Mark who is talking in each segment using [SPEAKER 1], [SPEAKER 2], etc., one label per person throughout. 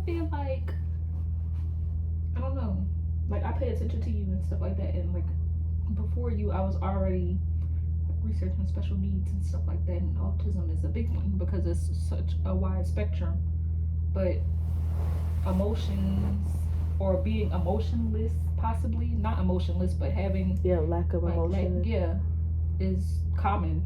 [SPEAKER 1] feel like, I don't know, like I pay attention to you and stuff like that, and like before you, I was already researching special needs and stuff like that, and autism is a big one because it's such a wide spectrum. But emotions or being emotionless, possibly not emotionless, but having
[SPEAKER 2] lack of emotion.
[SPEAKER 1] is common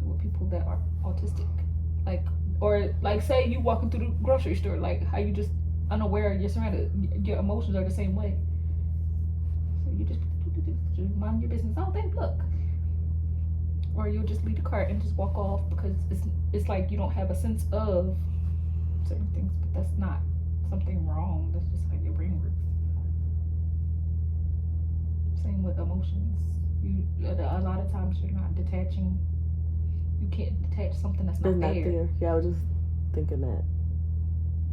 [SPEAKER 1] with people that are autistic. Like, or like, say you walking through the grocery store, like how you just unaware you're surrounded, your emotions are the same way. So you just mind your business. Oh, babe, look. Or you'll just leave the cart and just walk off because it's like you don't have a sense of certain things, but that's not something wrong. That's just how your brain works. Same with emotions. You a lot of times you're not detaching. You can't detach something that's not there.
[SPEAKER 2] Yeah, I was just thinking that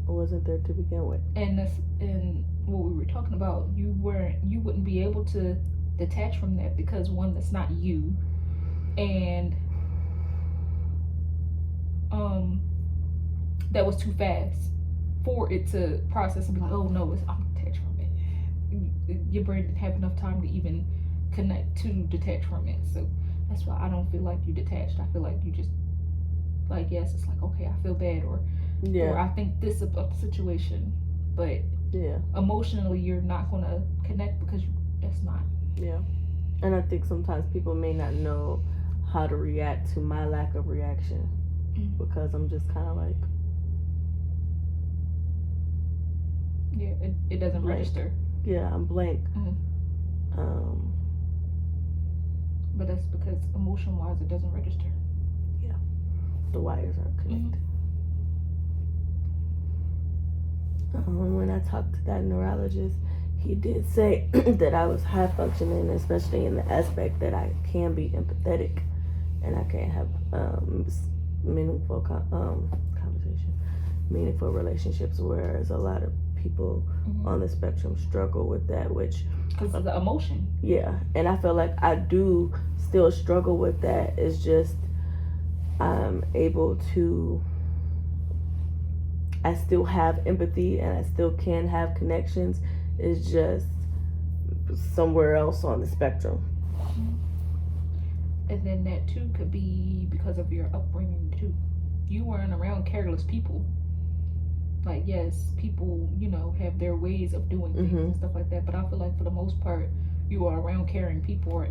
[SPEAKER 2] it wasn't there to begin with.
[SPEAKER 1] And what we were talking about, you wouldn't be able to detach from that because one, that's not you, and that was too fast for it to process and be like, oh no, I'm detached from it. Your brain didn't have enough time to even connect to detach from it. So that's why I don't feel like you detached. I feel like you just, like, yes, it's like, okay, I feel bad, or I think this about the situation, but emotionally you're not gonna connect because that's not.
[SPEAKER 2] And I think sometimes people may not know how to react to my lack of reaction because I'm just kind of like,
[SPEAKER 1] it doesn't
[SPEAKER 2] blank.
[SPEAKER 1] Register.
[SPEAKER 2] I'm blank.
[SPEAKER 1] But that's because emotion wise it doesn't register.
[SPEAKER 2] The wires aren't connected. When I talked to that neurologist, he did say that I was high functioning, especially in the aspect that I can be empathetic and I can have meaningful conversation, meaningful relationships, whereas a lot of people on the spectrum struggle with that, which
[SPEAKER 1] because of the emotion.
[SPEAKER 2] And I feel like I do still struggle with that. It's just I'm able to, I still have empathy and I still can have connections. It's just somewhere else on the spectrum.
[SPEAKER 1] And then that too could be because of your upbringing too. You weren't around careless people. Like, yes, people, have their ways of doing things and stuff like that, but I feel like for the most part you are around caring people, or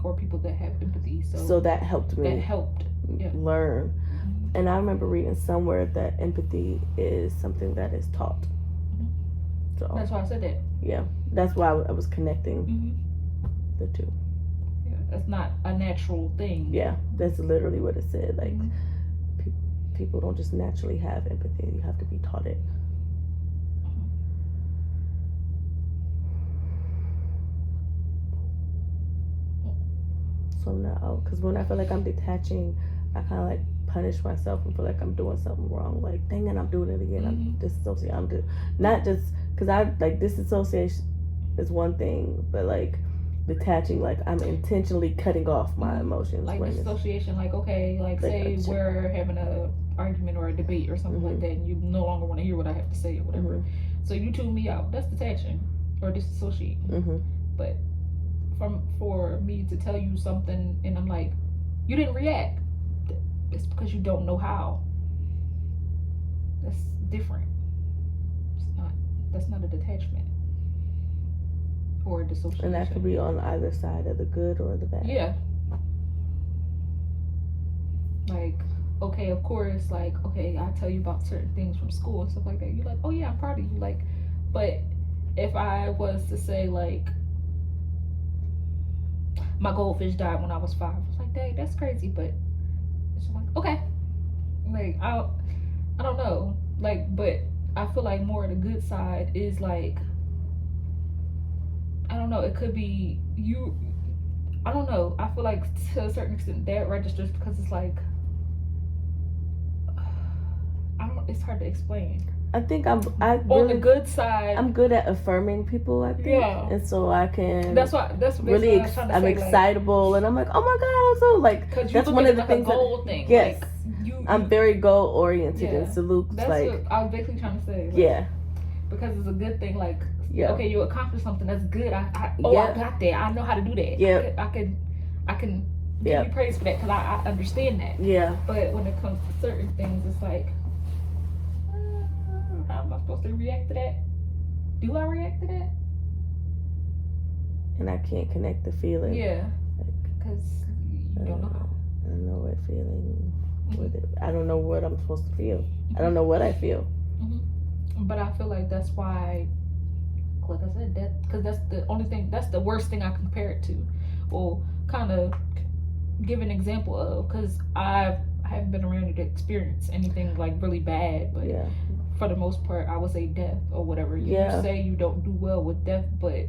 [SPEAKER 1] or people that have empathy. So
[SPEAKER 2] that helped me.
[SPEAKER 1] That helped
[SPEAKER 2] learn. And I remember reading somewhere that empathy is something that is taught. So
[SPEAKER 1] that's why I said that.
[SPEAKER 2] That's why I was connecting the two.
[SPEAKER 1] That's not a natural thing.
[SPEAKER 2] That's literally what it said. Like, people don't just naturally have empathy. You have to be taught it. So now, because when I feel like I'm detaching, I kind of like punish myself and feel like I'm doing something wrong. Like, dang it, I'm doing it again. I'm disassociating. Not just because I like disassociation is one thing, but like detaching, like I'm intentionally cutting off my emotions.
[SPEAKER 1] Like disassociation, like, okay, like say we're having a argument or a debate or something like that, and you no longer want to hear what I have to say or whatever. So you tune me out. That's detaching or disassociating. But for me to tell you something and I'm like, you didn't react, it's because you don't know how. That's different. That's not a detachment or a dissociation.
[SPEAKER 2] And that could be on either side of the good or the bad.
[SPEAKER 1] Like, okay, of course, like, okay, I tell you about certain things from school and stuff like that, you're like, oh yeah, I'm proud of you. Like, but if I was to say, like, my goldfish died when I was 5, I was like, dang, that's crazy. But it's like, okay, like, I don't know, like, but I feel like more of the good side is like, I don't know, it could be you, I don't know, I feel like to a certain extent that registers because it's like, it's hard to explain.
[SPEAKER 2] I think
[SPEAKER 1] on the good side,
[SPEAKER 2] I'm good at affirming people, I think. And so I can.
[SPEAKER 1] That's
[SPEAKER 2] really I'm excitable, and I'm like, oh my god, I'm so like. That's one of the things.
[SPEAKER 1] Goal thing.
[SPEAKER 2] Yes.
[SPEAKER 1] Like,
[SPEAKER 2] I'm very goal oriented and salute.
[SPEAKER 1] That's
[SPEAKER 2] like,
[SPEAKER 1] what I was basically trying to say. Like, because it's a good thing. Like,
[SPEAKER 2] yeah.
[SPEAKER 1] Okay, you accomplished something. That's good. I
[SPEAKER 2] yeah.
[SPEAKER 1] I got that. I know how to do that.
[SPEAKER 2] Yeah.
[SPEAKER 1] I can give you praise for that because I understand that.
[SPEAKER 2] Yeah.
[SPEAKER 1] But when it comes to certain things, it's like, how am I supposed to react to that? Do I react to that?
[SPEAKER 2] And I can't connect the feeling.
[SPEAKER 1] Yeah. Because you don't know.
[SPEAKER 2] I don't know what feeling with it. I don't know what I'm supposed to feel. I don't know what I feel.
[SPEAKER 1] But I feel like that's why, like I said, that because that's the only thing, that's the worst thing I compare it to. Well, kind of give an example of, because I haven't been around you to experience anything like really bad, but for the most part, I would say death or whatever. You say you don't do well with death, but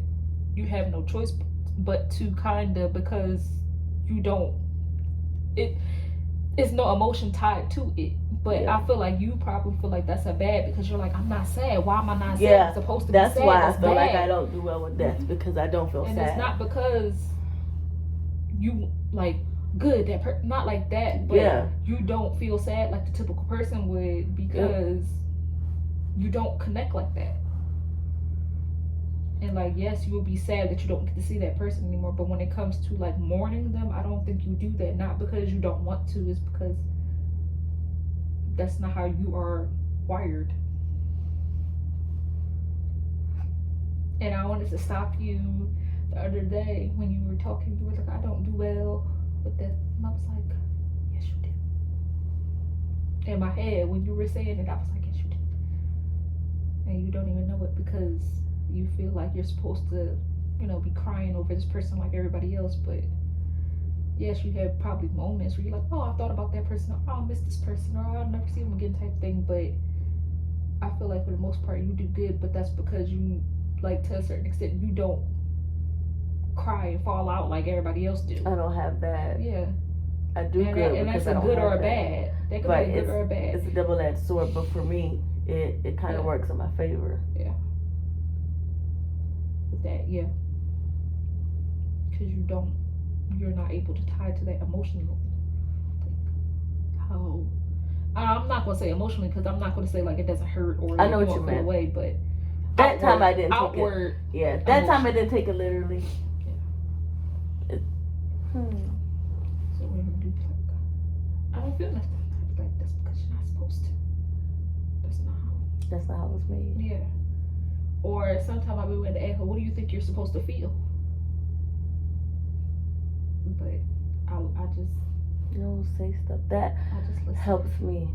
[SPEAKER 1] you have no choice but to kind of, because you don't, it's no emotion tied to it. But I feel like you probably feel like that's a bad, because you're like, I'm not sad. Why am I not sad? I'm supposed to be sad.
[SPEAKER 2] That's why I feel like I don't do well with death, because I don't feel sad.
[SPEAKER 1] And it's not because you like good not like that, but you don't feel sad like the typical person would, because you don't connect like that. And like, yes, you will be sad that you don't get to see that person anymore, but when it comes to like mourning them, I don't think you do that. Not because you don't want to, it's because that's not how you are wired. And I wanted to stop you the other day when you were talking. You were like, I don't do well with that. And I was like, yes, you do. In my head, when you were saying it, I was like, yes, you do. And you don't even know it, because you feel like you're supposed to, be crying over this person like everybody else. But yes, you have probably moments where you're like, oh, I thought about that person, or oh, I'll miss this person, or I'll never see them again type thing. But I feel like for the most part you do good, but that's because you, like, to a certain extent, you don't cry and fall out like everybody else do.
[SPEAKER 2] I don't have that.
[SPEAKER 1] Yeah.
[SPEAKER 2] I do good,
[SPEAKER 1] and that's a good or a bad. That could be a good or a bad.
[SPEAKER 2] It's a double-edged sword, but for me, it kind of works in my favor.
[SPEAKER 1] Yeah. That, because you're not able to tie to that emotionally. Like, how, I'm not gonna say emotionally, because I'm not gonna say like it doesn't hurt or
[SPEAKER 2] I know what you meant.
[SPEAKER 1] Away, but
[SPEAKER 2] that time I didn't take
[SPEAKER 1] it.
[SPEAKER 2] Yeah, that time I didn't take it literally.
[SPEAKER 1] Yeah. So we're gonna do like, I don't feel nothing. Like, that's because you're not supposed to.
[SPEAKER 2] That's not how it was made.
[SPEAKER 1] Yeah. Or sometimes I be willing to ask her, what do you think you're supposed to feel? But I just
[SPEAKER 2] say stuff that helps me,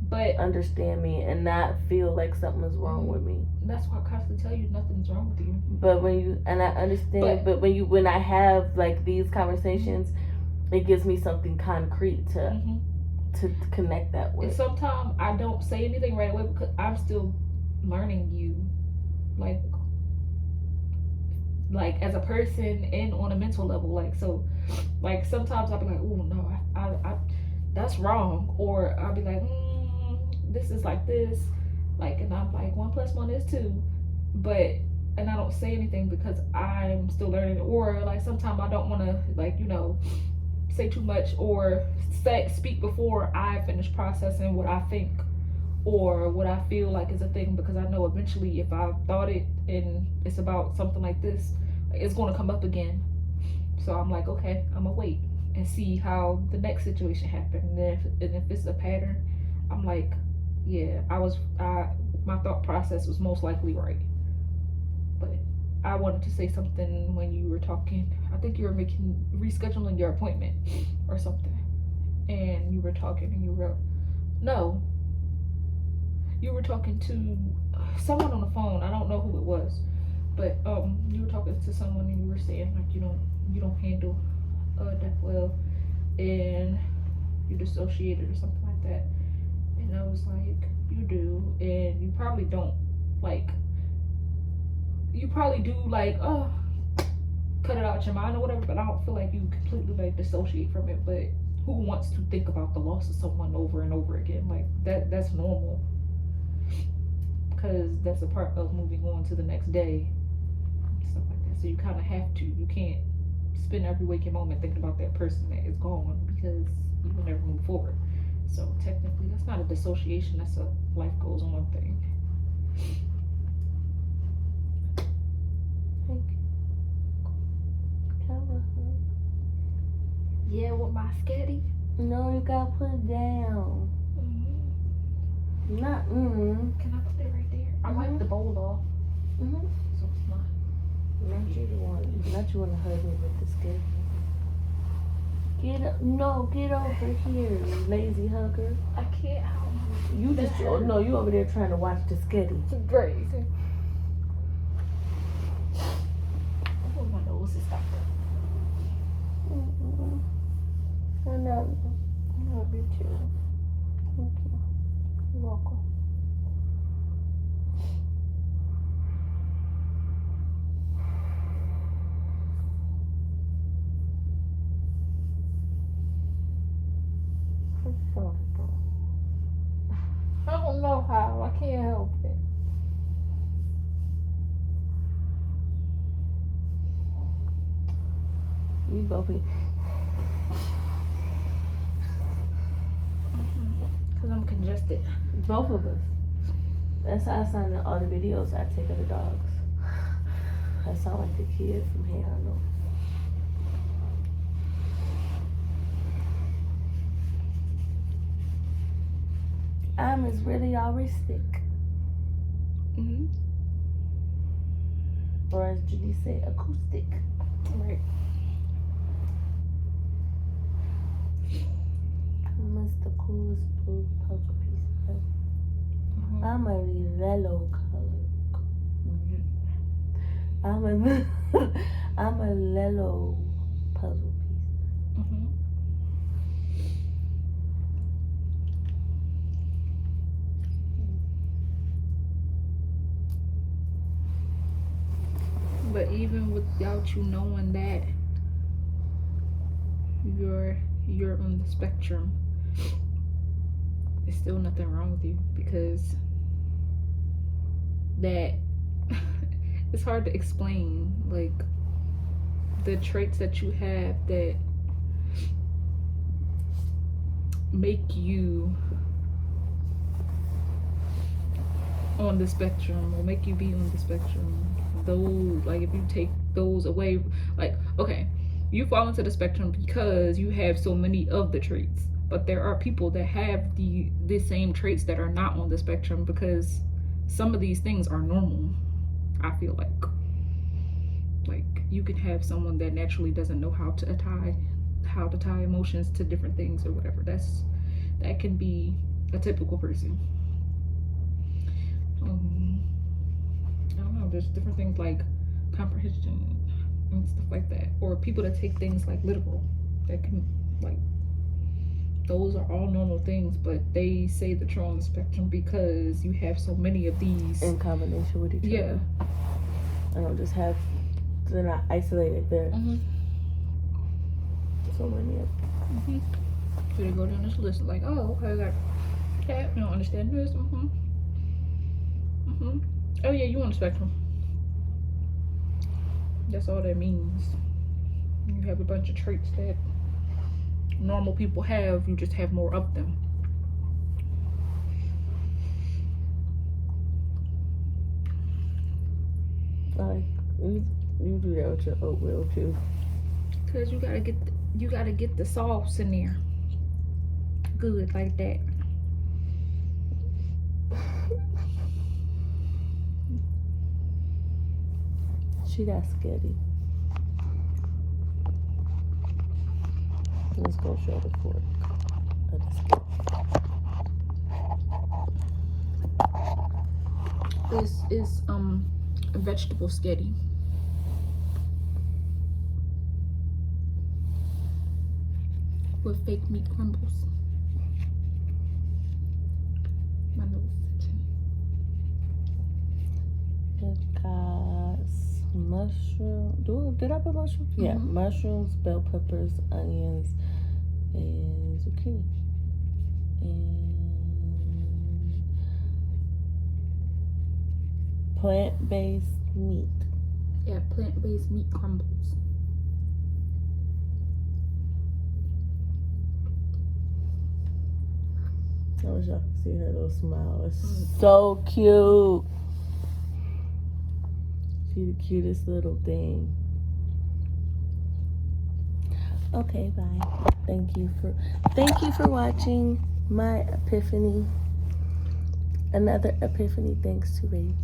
[SPEAKER 2] but understand me and not feel like something is wrong with me.
[SPEAKER 1] That's why I constantly tell you nothing's wrong with you.
[SPEAKER 2] But I understand, but when I have like these conversations, it gives me something concrete to connect that with.
[SPEAKER 1] And sometimes I don't say anything right away because I'm still learning you, like as a person and on a mental level. Like, so like sometimes I'll be like, oh no, I that's wrong, or I'll be like, this is like this, like, and I'm like 1 + 1 is 2, and I don't say anything because I'm still learning. Or like sometimes I don't want to, like, say too much or speak before I finish processing what I think or what I feel like is a thing, because I know eventually if I thought it and it's about something like this, it's going to come up again. So I'm like, okay, I'm gonna wait and see how the next situation happened. And if it's a pattern, I'm like, yeah, my thought process was most likely right. But I wanted to say something when you were talking. I think you were rescheduling your appointment or something, and you were talking and you were talking to someone on the phone. I don't know who it was, but you were talking to someone and you were saying like you don't handle death well, and you dissociated or something like that. And I was like, you do, and you probably don't, like, you probably do, like, cut it out your mind or whatever, but I don't feel like you completely like dissociate from it. But who wants to think about the loss of someone over and over again? Like, that's normal, because that's a part of moving on to the next day, stuff like that. So you kind of have to. You can't spend every waking moment thinking about that person that is gone, because you will never move forward. So technically that's not a dissociation, that's a life goes on thing. my sketty?
[SPEAKER 2] No, you gotta put it down. Not
[SPEAKER 1] Can I put it right there? I wipe the bowl off. So it's not.
[SPEAKER 2] Not you wanna hug me with the sketty. Get over here, you lazy hugger.
[SPEAKER 1] I can't help it.
[SPEAKER 2] You just you over there trying to watch the sketty.
[SPEAKER 1] It's crazy. Oh, my nose is stuck.
[SPEAKER 2] I love you too. Thank you.
[SPEAKER 1] You're welcome. I don't know how. I can't help it.
[SPEAKER 2] You go be.
[SPEAKER 1] Because I'm congested.
[SPEAKER 2] Both of us. That's how I sound in all the videos I take of the dogs. I sound like the kid from Hey Arnold. Is really always thick. Or as Judy say, acoustic.
[SPEAKER 1] Right.
[SPEAKER 2] What's the coolest blue puzzle piece ever? I'm a yellow color. I'm a yellow puzzle piece.
[SPEAKER 1] But even without you knowing that you're on the spectrum, there's still nothing wrong with you, because that it's hard to explain, like the traits that you have that make you on the spectrum, or make you be on the spectrum. Those, like, if you take those away, like, okay, you fall into the spectrum because you have so many of the traits, but there are people that have the same traits that are not on the spectrum, because some of these things are normal. I feel like you could have someone that naturally doesn't know how to tie emotions to different things or whatever. That can be a typical person. I don't know, there's different things like comprehension and stuff like that, or people that take things like literal, that can, like, those are all normal things, but they say that you're on the spectrum because you have so many of these
[SPEAKER 2] in combination with each other. I don't just have, they're not isolated, they're so many of them.
[SPEAKER 1] So they go down this list like, oh, okay, like that, you don't understand this. Oh yeah, you on the spectrum. That's all that means. You have a bunch of traits that normal people have, you just have more of them.
[SPEAKER 2] Like, you do that with your oatmeal too.
[SPEAKER 1] Cause you gotta get the sauce in there. Good, like that.
[SPEAKER 2] She got sketty. Let's go show the fork of the sketty.
[SPEAKER 1] This is a vegetable sketty. With fake meat crumbles. My nose is itching.
[SPEAKER 2] It got mushroom. Did I put mushrooms? Yeah, mushrooms, bell peppers, onions, and zucchini. And plant-based meat.
[SPEAKER 1] Yeah, plant-based meat crumbles.
[SPEAKER 2] I wish y'all could see her little smile. It's so cute. She's the cutest little thing. Okay, bye. Thank you for watching my epiphany. Another epiphany thanks to Baby.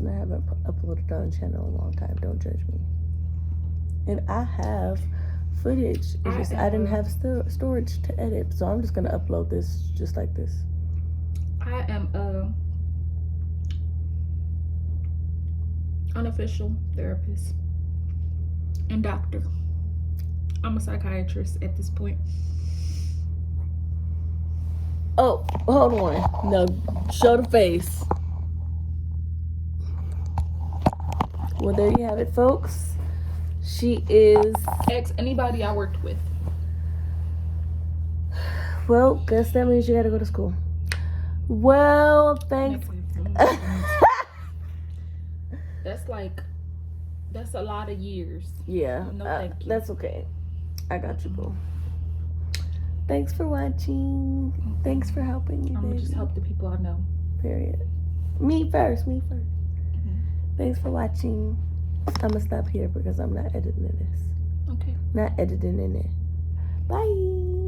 [SPEAKER 2] I haven't uploaded on the channel in a long time. Don't judge me. And I have footage. It's just I didn't have storage to edit, so I'm just gonna upload this just like this.
[SPEAKER 1] I am a unofficial therapist and doctor. I'm a psychiatrist at this point.
[SPEAKER 2] Oh, hold on. No, show the face. Well, there you have it, folks. She is...
[SPEAKER 1] Ex anybody I worked with.
[SPEAKER 2] Well, guess that means you gotta go to school. Well, thanks.
[SPEAKER 1] That's a lot of years.
[SPEAKER 2] Yeah,
[SPEAKER 1] no, thank you.
[SPEAKER 2] That's okay. I got you, boo. Thanks for watching. Thanks for helping me,
[SPEAKER 1] I'm gonna just help the people I know.
[SPEAKER 2] Period. Me first. Thanks for watching. I'm gonna stop here because I'm not editing this.
[SPEAKER 1] Okay.
[SPEAKER 2] Not editing in it. Bye.